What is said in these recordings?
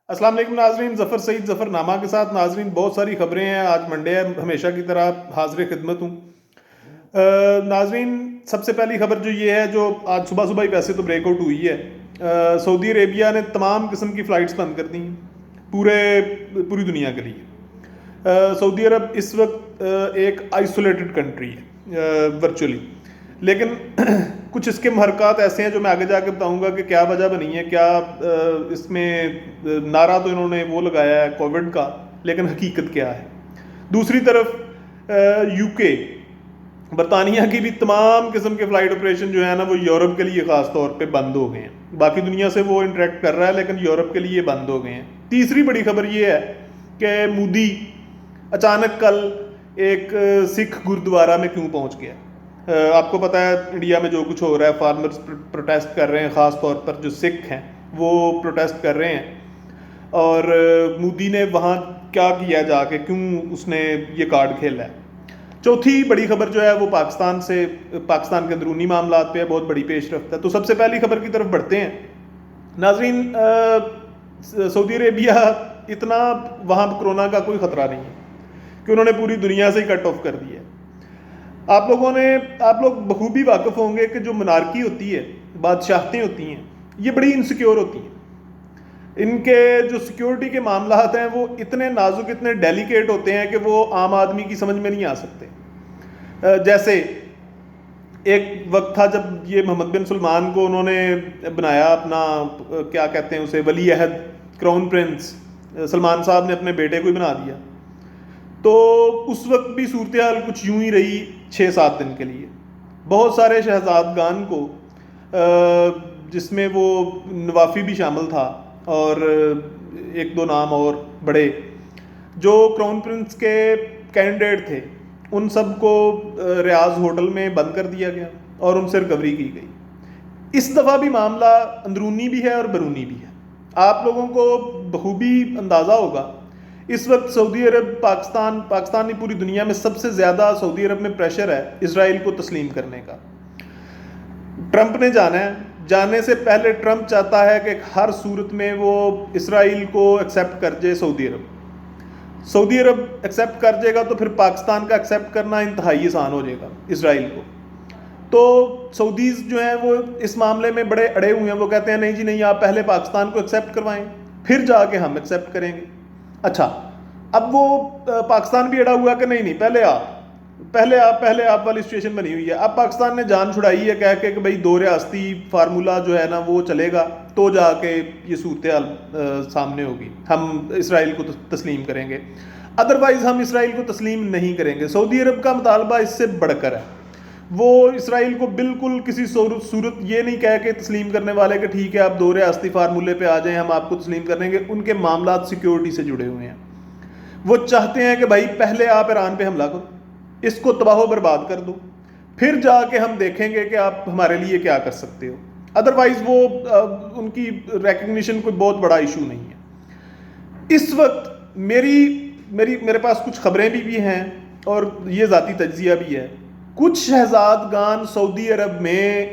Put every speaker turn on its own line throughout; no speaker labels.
السلام علیکم ناظرین، ظفر سعید ظفر نامہ کے ساتھ ناظرین بہت ساری خبریں ہیں. آج منڈے ہے، ہمیشہ کی طرح حاضر خدمت ہوں. ناظرین سب سے پہلی خبر جو یہ ہے، جو آج صبح صبح ہی ویسے تو بریک آؤٹ ہوئی ہے، سعودی عربیہ نے تمام قسم کی فلائٹس بند کر دی ہیں پوری دنیا کے لیے. سعودی عرب اس وقت ایک آئسولیٹڈ کنٹری ہے ورچولی، لیکن کچھ اس کے محرکات ایسے ہیں جو میں آگے جا کے بتاؤں گا کہ کیا وجہ بنی ہے. کیا اس میں نعرہ تو انہوں نے وہ لگایا ہے کووڈ کا، لیکن حقیقت کیا ہے. دوسری طرف یو کے، برطانیہ کی بھی تمام قسم کے فلائٹ آپریشن جو ہے نا، وہ یورپ کے لیے خاص طور پہ بند ہو گئے ہیں. باقی دنیا سے وہ انٹریکٹ کر رہا ہے، لیکن یورپ کے لیے بند ہو گئے ہیں. تیسری بڑی خبر یہ ہے کہ مودی اچانک کل ایک سکھ گردوارہ میں کیوں پہنچ گیا. آپ کو پتہ ہے انڈیا میں جو کچھ ہو رہا ہے، فارمرز پروٹیسٹ کر رہے ہیں، خاص طور پر جو سکھ ہیں وہ پروٹیسٹ کر رہے ہیں. اور مودی نے وہاں کیا کیا جا کے، کیوں اس نے یہ کارڈ کھیلا ہے. چوتھی بڑی خبر جو ہے وہ پاکستان کے اندرونی معاملات پہ ہے، بہت بڑی پیش رفت ہے. تو سب سے پہلی خبر کی طرف بڑھتے ہیں. ناظرین سعودی عربیہ اتنا، وہاں کرونا کا کوئی خطرہ نہیں ہے کہ انہوں نے پوری دنیا سے ہی کٹ آف کر دیا ہے. آپ لوگ بخوبی واقف ہوں گے کہ جو منارکی ہوتی ہے، بادشاہتیں ہوتی ہیں، یہ بڑی انسیکیور ہوتی ہیں. ان کے جو سیکیورٹی کے معاملات ہیں وہ اتنے نازک، اتنے ڈیلیکیٹ ہوتے ہیں کہ وہ عام آدمی کی سمجھ میں نہیں آ سکتے. جیسے ایک وقت تھا جب یہ محمد بن سلمان کو انہوں نے بنایا اپنا، کیا کہتے ہیں اسے، ولی عہد، کراؤن پرنس. سلمان صاحب نے اپنے بیٹے کو ہی بنا دیا. تو اس وقت بھی صورتحال کچھ یوں ہی رہی 6-7 دن کے لیے. بہت سارے شہزادگان کو، جس میں وہ نوافی بھی شامل تھا اور ایک دو نام اور بڑے، جو کراؤن پرنس کے کینڈیڈیٹ تھے، ان سب کو ریاض ہوٹل میں بند کر دیا گیا اور ان سے ریکوری کی گئی. اس دفعہ بھی معاملہ اندرونی بھی ہے اور بیرونی بھی ہے. آپ لوگوں کو بخوبی اندازہ ہوگا اس وقت سعودی عرب، پاکستان نہیں، پوری دنیا میں سب سے زیادہ سعودی عرب میں پریشر ہے اسرائیل کو تسلیم کرنے کا. ٹرمپ نے جانا ہے، جانے سے پہلے ٹرمپ چاہتا ہے کہ ہر صورت میں وہ اسرائیل کو ایکسیپٹ کر جائے. سعودی عرب ایکسیپٹ کر جائے گا تو پھر پاکستان کا ایکسیپٹ کرنا انتہائی آسان ہو جائے گا اسرائیل کو. تو سعودیز جو ہیں وہ اس معاملے میں بڑے اڑے ہوئے ہیں. وہ کہتے ہیں نہیں جی نہیں، آپ پہلے پاکستان کو ایکسیپٹ کروائیں، پھر جا کے ہم ایکسیپٹ کریں گے. اچھا، اب وہ پاکستان بھی اڑا ہوا کہ نہیں پہلے آپ والی سچویشن بنی ہوئی ہے. اب پاکستان نے جان چھڑائی ہے کہہ کے کہ بھائی 2 ریاستی فارمولہ جو ہے نا وہ چلے گا تو جا کے یہ صورتحال سامنے ہوگی، ہم اسرائیل کو تسلیم کریں گے. ادروائز ہم اسرائیل کو تسلیم نہیں کریں گے. سعودی عرب کا مطالبہ اس سے بڑھ کر ہے. وہ اسرائیل کو بالکل کسی صورت یہ نہیں کہہ کے تسلیم کرنے والے کہ ٹھیک ہے آپ 2 ریاستی فارمولے پہ آ جائیں، ہم آپ کو تسلیم کریں گے. ان کے معاملات سیکیورٹی سے جڑے ہوئے ہیں. وہ چاہتے ہیں کہ بھائی پہلے آپ ایران پہ حملہ کرو، اس کو تباہ و برباد کر دو، پھر جا کے ہم دیکھیں گے کہ آپ ہمارے لیے کیا کر سکتے ہو. ادروائز وہ ان کی ریکگنیشن کوئی بہت بڑا ایشو نہیں ہے. اس وقت میرے پاس کچھ خبریں بھی ہیں اور یہ ذاتی تجزیہ بھی ہے. کچھ شہزادگان سعودی عرب میں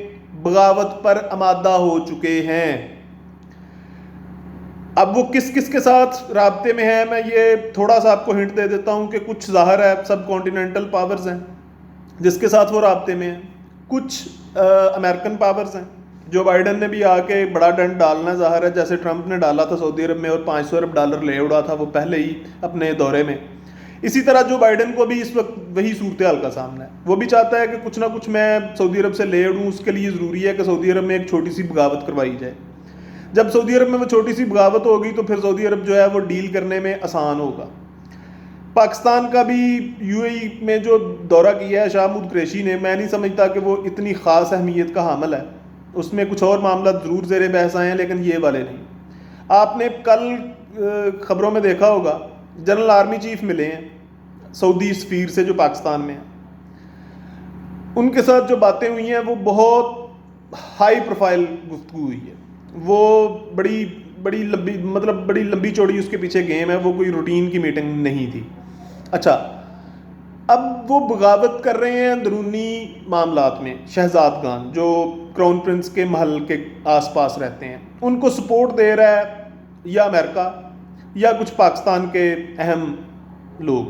بغاوت پر آمادہ ہو چکے ہیں. اب وہ کس کس کے ساتھ رابطے میں ہیں، میں یہ تھوڑا سا آپ کو ہنٹ دے دیتا ہوں کہ کچھ ظاہر ہے سب کانٹیننٹل پاورز ہیں جس کے ساتھ وہ رابطے میں ہیں. کچھ امریکن پاورز ہیں. جو بائیڈن نے بھی آ کے بڑا ڈنڈ ڈالنا ہے، ظاہر ہے جیسے ٹرمپ نے ڈالا تھا سعودی عرب میں اور $500 ارب لے اڑا تھا وہ پہلے ہی اپنے دورے میں. اسی طرح جو بائیڈن کو بھی اس وقت وہی صورتحال کا سامنا ہے. وہ بھی چاہتا ہے کہ کچھ نہ کچھ میں سعودی عرب سے لے اڑوں. اس کے لیے ضروری ہے کہ سعودی عرب میں ایک چھوٹی سی بغاوت کروائی جائے. جب سعودی عرب میں وہ چھوٹی سی بغاوت ہوگی تو پھر سعودی عرب جو ہے وہ ڈیل کرنے میں آسان ہوگا. پاکستان کا بھی یو اے ای میں جو دورہ کیا ہے شاہ محمود قریشی نے، میں نہیں سمجھتا کہ وہ اتنی خاص اہمیت کا حامل ہے. اس میں کچھ اور معاملات ضرور زیر بحث آئے ہیں لیکن یہ والے نہیں. آپ نے کل خبروں میں دیکھا ہوگا جنرل آرمی چیف ملے ہیں سعودی سفیر سے جو پاکستان میں ہیں. ان کے ساتھ جو باتیں ہوئی ہیں وہ بہت ہائی پروفائل گفتگو ہوئی ہے. وہ بڑی لمبی چوڑی اس کے پیچھے گیم ہے. وہ کوئی روٹین کی میٹنگ نہیں تھی. اچھا، اب وہ بغاوت کر رہے ہیں اندرونی معاملات میں. شہزادگان جو کراؤن پرنس کے محل کے آس پاس رہتے ہیں ان کو سپورٹ دے رہا ہے یا امریکہ یا کچھ پاکستان کے اہم لوگ.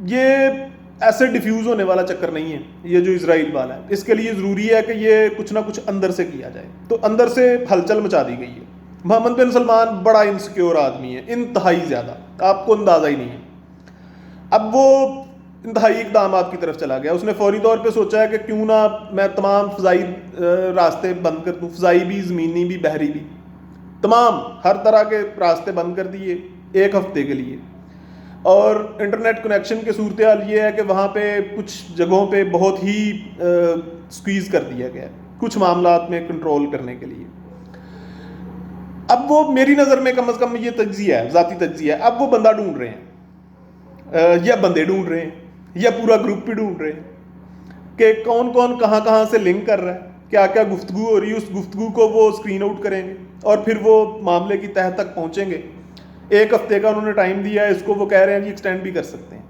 یہ ایسے ڈیفیوز ہونے والا چکر نہیں ہے یہ جو اسرائیل والا ہے. اس کے لیے ضروری ہے کہ یہ کچھ نہ کچھ اندر سے کیا جائے. تو اندر سے ہلچل مچا دی گئی ہے. محمد بن سلمان بڑا انسیکیور آدمی ہے, انتہائی زیادہ, آپ کو اندازہ ہی نہیں ہے. اب وہ انتہائی اقدامات کی طرف چلا گیا. اس نے فوری طور پہ سوچا ہے کہ کیوں نہ میں تمام فضائی راستے بند کر دوں, فضائی بھی, زمینی بھی, بحری بھی, تمام ہر طرح کے راستے بند کر دیے ایک ہفتے کے لیے. اور انٹرنیٹ کنیکشن کی صورتحال یہ ہے کہ وہاں پہ کچھ جگہوں پہ بہت ہی سکویز کر دیا گیا ہے کچھ معاملات میں کنٹرول کرنے کے لیے. اب وہ میری نظر میں کم از کم یہ تجزیہ ہے, ذاتی تجزیہ ہے, اب وہ بندہ ڈھونڈ رہے ہیں یا بندے ڈھونڈ رہے ہیں یا پورا گروپ بھی ڈھونڈ رہے ہیں کہ کون کون کہاں کہاں سے لنک کر رہا ہے, کیا کیا گفتگو ہو رہی ہے. اس گفتگو کو وہ اسکرین آؤٹ کریں گے اور پھر وہ معاملے کی تہہ تک پہنچیں گے. ایک ہفتے کا انہوں نے ٹائم دیا ہے, اس کو وہ کہہ رہے ہیں جی ایکسٹینڈ بھی کر سکتے ہیں.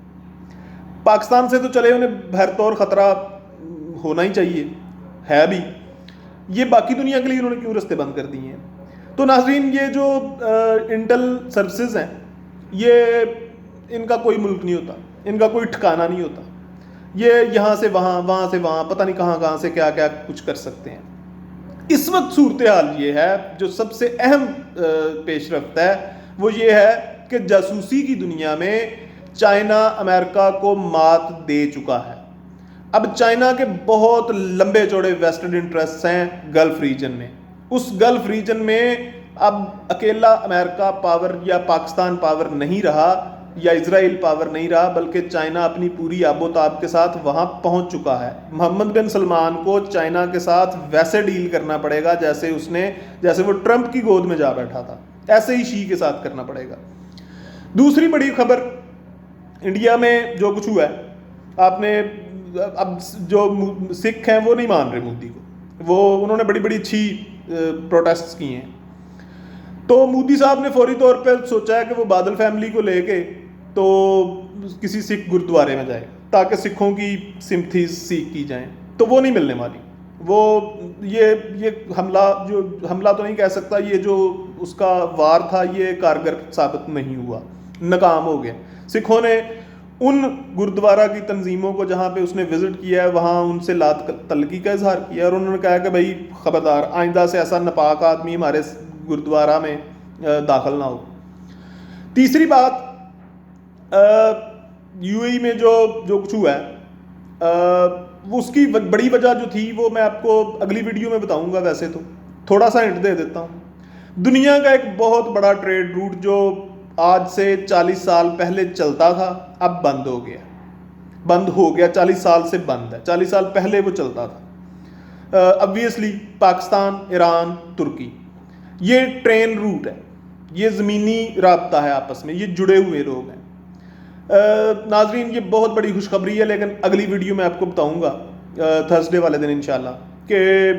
پاکستان سے تو چلے انہیں بہرطور خطرہ ہونا ہی چاہیے, ہے بھی. یہ باقی دنیا کے لیے انہوں نے کیوں رستے بند کر دیے ہیں؟ تو ناظرین, یہ جو انٹل سروسز ہیں یہ ان کا کوئی ملک نہیں ہوتا, ان کا کوئی ٹھکانہ نہیں ہوتا. یہ یہاں سے وہاں, وہاں سے وہاں, پتہ نہیں کہاں کہاں سے کیا کیا کچھ کر سکتے ہیں. اس وقت صورتحال یہ ہے, جو سب سے اہم پیش رفت ہے وہ یہ ہے کہ جاسوسی کی دنیا میں چائنا امریکہ کو مات دے چکا ہے. اب چائنا کے بہت لمبے چوڑے ویسٹڈ انٹرسٹ ہیں گلف ریجن میں. اس گلف ریجن میں اب اکیلا امریکہ پاور یا پاکستان پاور نہیں رہا یا اسرائیل پاور نہیں رہا, بلکہ چائنا اپنی پوری آب و تاب کے ساتھ وہاں پہنچ چکا ہے. محمد بن سلمان کو چائنا کے ساتھ ویسے ڈیل کرنا پڑے گا جیسے وہ ٹرمپ کی گود میں جا بیٹھا تھا, ایسے ہی شی کے ساتھ کرنا پڑے گا. دوسری بڑی خبر, انڈیا میں جو کچھ ہوا ہے, آپ نے اب جو سکھ ہیں وہ نہیں مان رہے مودی کو, وہ انہوں نے بڑی بڑی اچھی پروٹیسٹس کی ہیں. تو مودی صاحب نے فوری طور پہ سوچا ہے کہ وہ بادل فیملی کو لے کے تو کسی سکھ گرودوارے میں جائے تاکہ سکھوں کی سمپتھیز سیکھ کی جائیں. تو وہ نہیں ملنے والی. وہ یہ حملہ تو نہیں کہہ سکتا, یہ جو اس کا وار تھا یہ کارگر ثابت نہیں ہوا, ناکام ہو گیا. سکھوں نے ان گرودوارہ کی تنظیموں کو جہاں پہ اس نے وزٹ کیا ہے وہاں ان سے لات تلقی کا اظہار کیا, اور انہوں نے کہا کہ بھائی خبردار, آئندہ سے ایسا ناپاک آدمی ہمارے گرودوارہ میں داخل نہ ہو. تیسری بات, یو اے ای میں جو کچھ ہوا ہے اس کی بڑی وجہ جو تھی وہ میں آپ کو اگلی ویڈیو میں بتاؤں گا. ویسے تو تھوڑا سا ہنٹ دے دیتا ہوں. دنیا کا ایک بہت بڑا ٹریڈ روٹ جو آج سے 40 سال پہلے چلتا تھا اب بند ہو گیا. 40 سال سے بند ہے. 40 سال پہلے وہ چلتا تھا. obviously پاکستان, ایران, ترکی, یہ ٹرین روٹ ہے, یہ زمینی رابطہ ہے آپس میں, یہ جڑے ہوئے لوگ ہیں. ناظرین یہ بہت بڑی خوشخبری ہے, لیکن اگلی ویڈیو میں آپ کو بتاؤں گا تھرسڈے والے دن انشاءاللہ کہ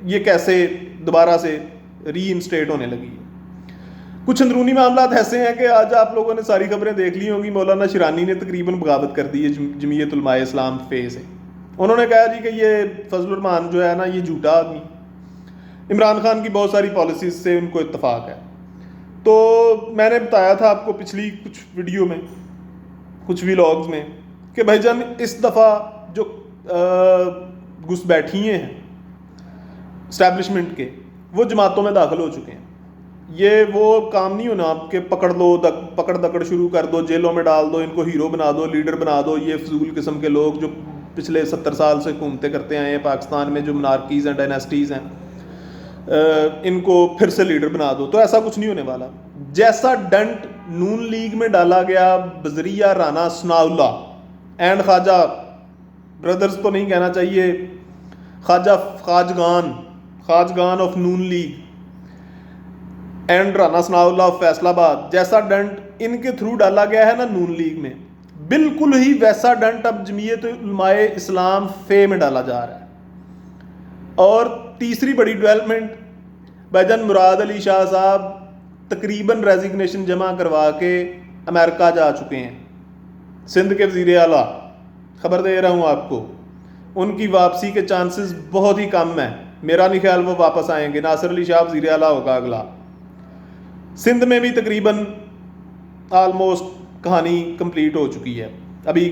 یہ کیسے دوبارہ سے ری انسٹیٹ ہونے لگی ہے. کچھ اندرونی معاملات ایسے ہیں کہ آج آپ لوگوں نے ساری خبریں دیکھ لی ہوں گی. مولانا شیرانی نے تقریباً بغاوت کر دی ہے جمعیت علماء اسلام فے سے. انہوں نے کہا جی کہ یہ فضل الرحمان جو ہے نا یہ جھوٹا آدمی. عمران خان کی بہت ساری پالیسیز سے ان کو اتفاق ہے. تو میں نے بتایا تھا آپ کو پچھلی کچھ ویڈیو میں, کچھ ویلاگز میں, کہ بھائی جان اس دفعہ جو گھس بیٹھیے ہیں اسٹیبلشمنٹ کے وہ جماعتوں میں داخل ہو چکے ہیں. یہ وہ کام نہیں ہونا آپ کہ پکڑ دکڑ شروع کر دو, جیلوں میں ڈال دو, ان کو ہیرو بنا دو, لیڈر بنا دو. یہ فضول قسم کے لوگ جو پچھلے 70 سال سے حکومتیں کرتے آئے ہیں پاکستان میں, جو منارکیز ہیں, ڈائناسٹیز ہیں, ان کو پھر سے لیڈر بنا دو. تو ایسا کچھ نہیں ہونے والا. جیسا ڈنٹ نون لیگ میں ڈالا گیا بذریعہ Rana Sanaullah and Khawaja brothers تو نہیں کہنا چاہیے, خواجگان of Noon league and Rana Sanaullah of Faisalabad, جیسا ڈنٹ ان کے تھرو ڈالا گیا ہے نا نون لیگ میں, بالکل ہی ویسا ڈنٹ اب جمعیت علماء اسلام فے میں ڈالا جا رہا ہے. اور تیسری بڑی ڈیولپمنٹ, بھائی مراد علی شاہ صاحب تقریباً ریزگنیشن جمع کروا کے امریکہ جا چکے ہیں. سندھ کے وزیر اعلیٰ, خبر دے رہا ہوں آپ کو, ان کی واپسی کے چانسز بہت ہی کم ہیں. میرا نہیں خیال وہ واپس آئیں گے. ناصر علی شاہ وزیر اعلیٰ ہوگا اگلا. سندھ میں بھی تقریباً آلموسٹ کہانی کمپلیٹ ہو چکی ہے. ابھی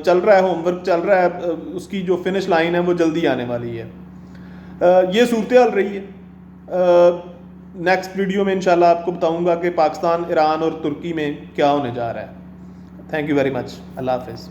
چل رہا ہے ہوم ورک چل رہا ہے, اس کی جو فنش لائن ہے وہ جلدی آنے والی ہے. یہ صورتحال رہی ہے. نیکسٹ ویڈیو میں انشاءاللہ آپ کو بتاؤں گا کہ پاکستان, ایران اور ترکی میں کیا ہونے جا رہا ہے. Thank you very much. اللہ حافظ.